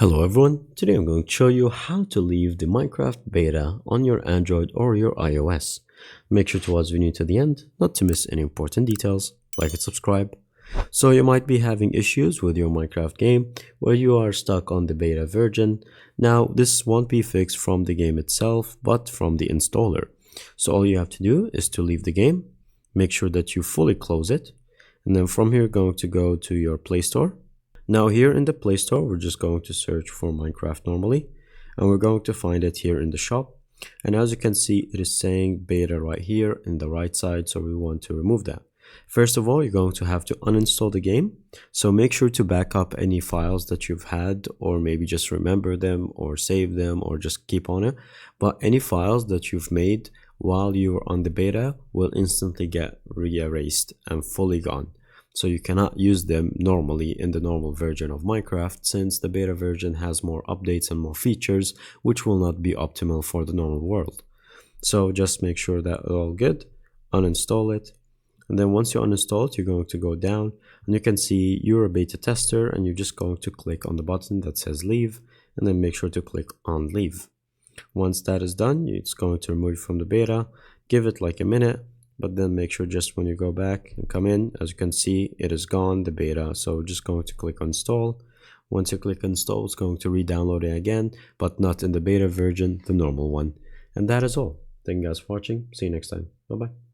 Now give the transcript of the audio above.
Hello everyone, today I'm going to show you how to leave the Minecraft beta on your Android or your iOS. Make sure to watch the video to the end, not to miss any important details, like and subscribe. So you might be having issues with your Minecraft game where you are stuck on the beta version. Now this won't be fixed from the game itself, but from the installer. So all you have to do is to leave the game, make sure that you fully close it, and then from here going to go to your Play Store. Now here in the Play Store, we're just going to search for Minecraft normally, and we're going to find it here in the shop. And as you can see, it is saying beta right here in the right side, so we want to remove that. First of all, you're going to have to uninstall the game, so make sure to back up any files that you've had, or maybe just remember them or save them or just keep on it. But any files that you've made while you're on the beta will instantly get re-erased and fully gone. So you cannot use them normally in the normal version of Minecraft, since the beta version has more updates and more features which will not be optimal for the normal world. So just make sure that it's all good, uninstall it, and then once you uninstall it, you're going to go down and you can see you're a beta tester, and you're just going to click on the button that says leave, and then make sure to click on leave. Once that is done, it's going to remove you from the beta. Give it like a minute, but then make sure just when you go back and come in, as you can see, it is gone, the beta. So just going to click install. Once you click install, it's going to re-download it again, but not in the beta version, the normal one. And that is all. Thank you guys for watching. See you next time. Bye bye.